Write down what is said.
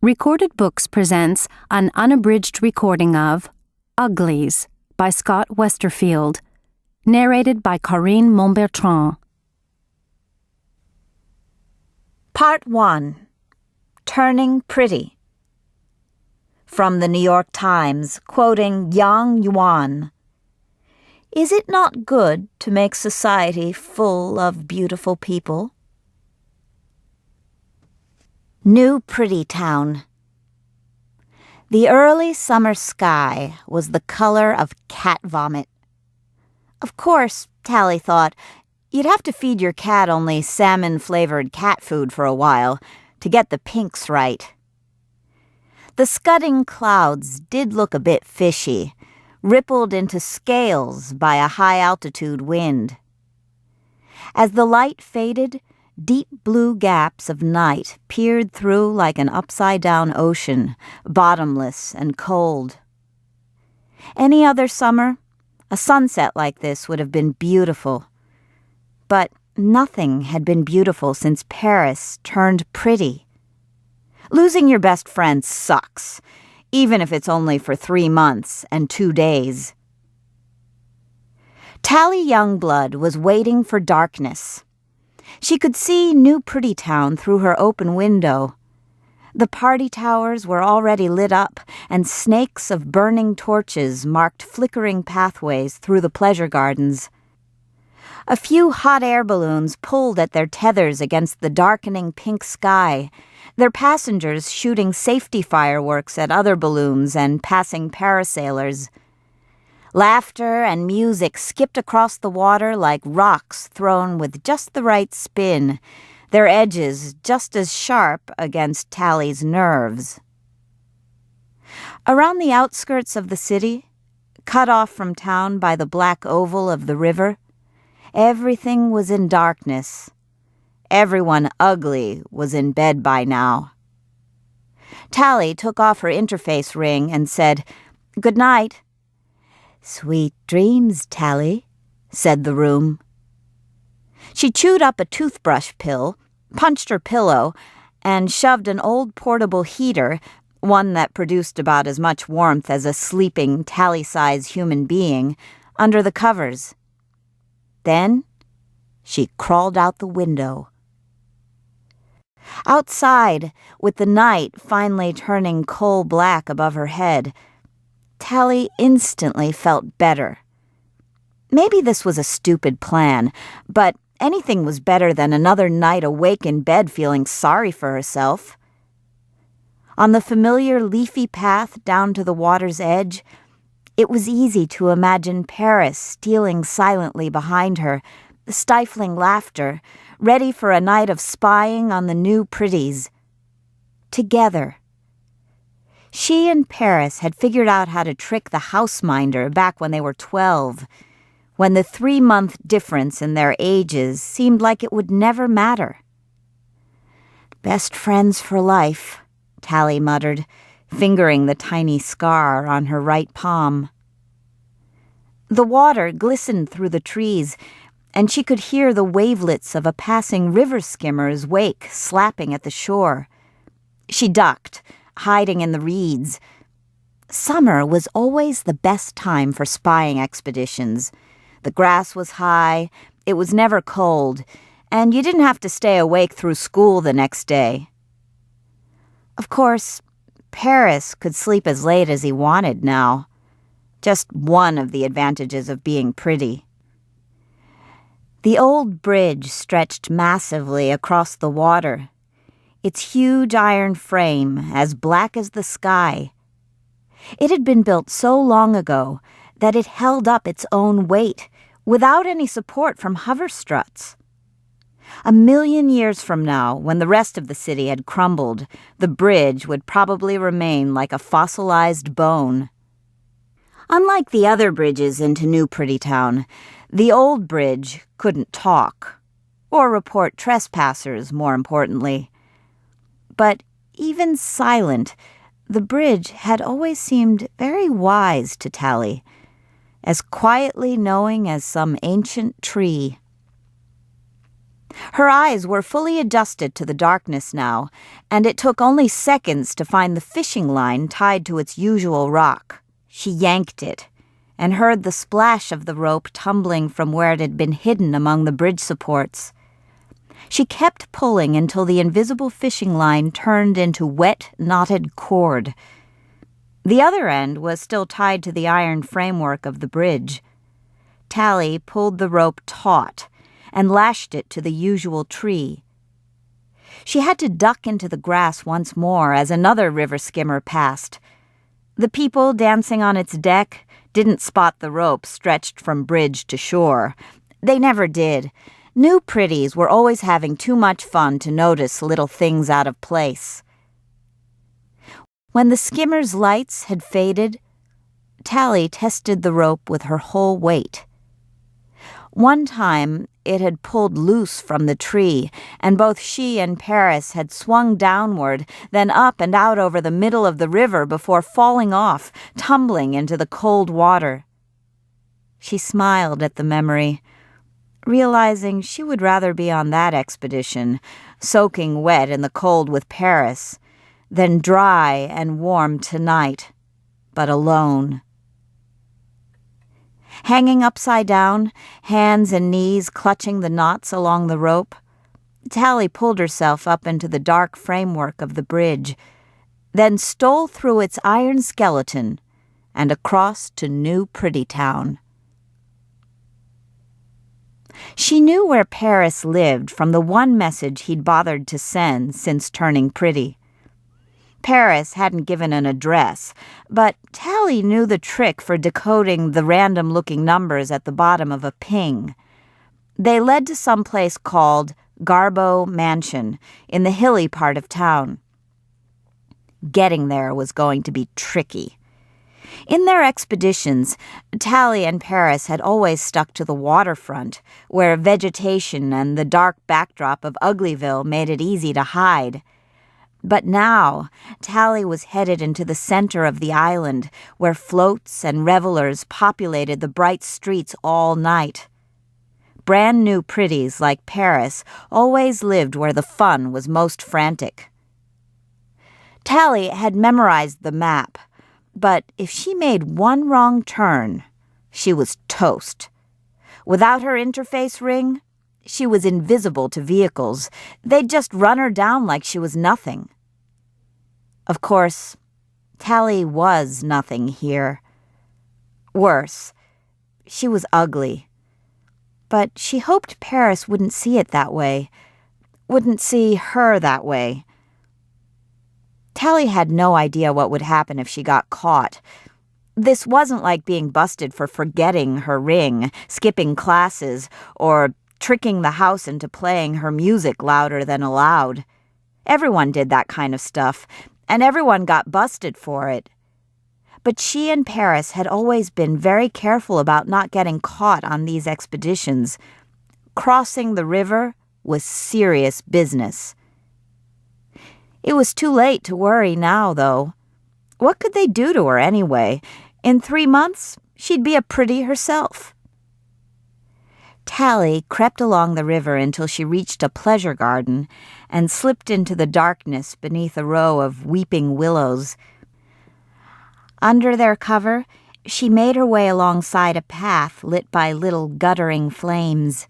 Recorded Books presents an unabridged recording of Uglies by Scott Westereld, narrated by Carine Montbertrand. Part 1. Turning Pretty. From the New York Times, quoting Yang Yuan. Is it not good to make society full of beautiful people? New Pretty Town. The early summer sky was the color of cat vomit. Of course, Tally thought, you'd have to feed your cat only salmon-flavored cat food for a while to get the pinks right. The scudding clouds did look a bit fishy, rippled into scales by a high-altitude wind. As the light faded, deep blue gaps of night peered through like an upside-down ocean, bottomless and cold. Any other summer, a sunset like this would have been beautiful. But nothing had been beautiful since Paris turned pretty. Losing your best friend sucks, even if it's only for 3 months and 2 days. Tally Youngblood was waiting for darkness. She could see New Pretty Town through her open window. The party towers were already lit up, and snakes of burning torches marked flickering pathways through the pleasure gardens. A few hot air balloons pulled at their tethers against the darkening pink sky, their passengers shooting safety fireworks at other balloons and passing parasailers. Laughter and music skipped across the water like rocks thrown with just the right spin, their edges just as sharp against Tally's nerves. Around the outskirts of the city, cut off from town by the black oval of the river, everything was in darkness. Everyone ugly was in bed by now. Tally took off her interface ring and said, "Good night." "Sweet dreams, Tally," said the room. She chewed up a toothbrush pill, punched her pillow, and shoved an old portable heater, one that produced about as much warmth as a sleeping Tally-sized human being, under the covers. Then she crawled out the window. Outside, with the night finally turning coal-black above her head, Tally instantly felt better. Maybe this was a stupid plan, but anything was better than another night awake in bed feeling sorry for herself. On the familiar leafy path down to the water's edge, it was easy to imagine Paris stealing silently behind her, stifling laughter, ready for a night of spying on the new pretties. Together. She and Paris had figured out how to trick the houseminder back when they were 12, when the 3-month difference in their ages seemed like it would never matter. "Best friends for life," Tally muttered, fingering the tiny scar on her right palm. The water glistened through the trees, and she could hear the wavelets of a passing river skimmer's wake slapping at the shore. She ducked, hiding in the reeds. Summer was always the best time for spying expeditions. The grass was high, it was never cold, and you didn't have to stay awake through school the next day. Of course, Paris could sleep as late as he wanted now. Just one of the advantages of being pretty. The old bridge stretched massively across the water, its huge iron frame as black as the sky. It had been built so long ago that it held up its own weight without any support from hover struts. 1,000,000 years from now, when the rest of the city had crumbled, the bridge would probably remain like a fossilized bone. Unlike the other bridges into New Pretty Town, the old bridge couldn't talk, or report trespassers, more importantly. But even silent, the bridge had always seemed very wise to Tally, as quietly knowing as some ancient tree. Her eyes were fully adjusted to the darkness now, and it took only seconds to find the fishing line tied to its usual rock. She yanked it, and heard the splash of the rope tumbling from where it had been hidden among the bridge supports. She kept pulling until the invisible fishing line turned into wet, knotted cord. The other end was still tied to the iron framework of the bridge. Tally pulled the rope taut and lashed it to the usual tree. She had to duck into the grass once more as another river skimmer passed. The people dancing on its deck didn't spot the rope stretched from bridge to shore. They never did. New pretties were always having too much fun to notice little things out of place. When the skimmer's lights had faded, Tally tested the rope with her whole weight. One time, it had pulled loose from the tree, and both she and Paris had swung downward, then up and out over the middle of the river before falling off, tumbling into the cold water. She smiled at the memory, realizing she would rather be on that expedition, soaking wet in the cold with Paris, than dry and warm tonight, but alone. Hanging upside down, hands and knees clutching the knots along the rope, Tally pulled herself up into the dark framework of the bridge, then stole through its iron skeleton and across to New Prettytown. She knew where Paris lived from the one message he'd bothered to send since turning pretty. Paris hadn't given an address, but Tally knew the trick for decoding the random-looking numbers at the bottom of a ping. They led to some place called Garbo Mansion in the hilly part of town. Getting there was going to be tricky. In their expeditions, Tally and Paris had always stuck to the waterfront, where vegetation and the dark backdrop of Uglyville made it easy to hide. But now, Tally was headed into the center of the island, where floats and revelers populated the bright streets all night. Brand new pretties like Paris always lived where the fun was most frantic. Tally had memorized the map, but if she made one wrong turn, she was toast. Without her interface ring, she was invisible to vehicles. They'd just run her down like she was nothing. Of course, Tally was nothing here. Worse, she was ugly. But she hoped Paris wouldn't see it that way, wouldn't see her that way. Tally had no idea what would happen if she got caught. This wasn't like being busted for forgetting her ring, skipping classes, or tricking the house into playing her music louder than allowed. Everyone did that kind of stuff, and everyone got busted for it. But she and Paris had always been very careful about not getting caught on these expeditions. Crossing the river was serious business. It was too late to worry now, though. What could they do to her anyway? In 3 months, she'd be a pretty herself. Tally crept along the river until she reached a pleasure garden and slipped into the darkness beneath a row of weeping willows. Under their cover, she made her way alongside a path lit by little guttering flames.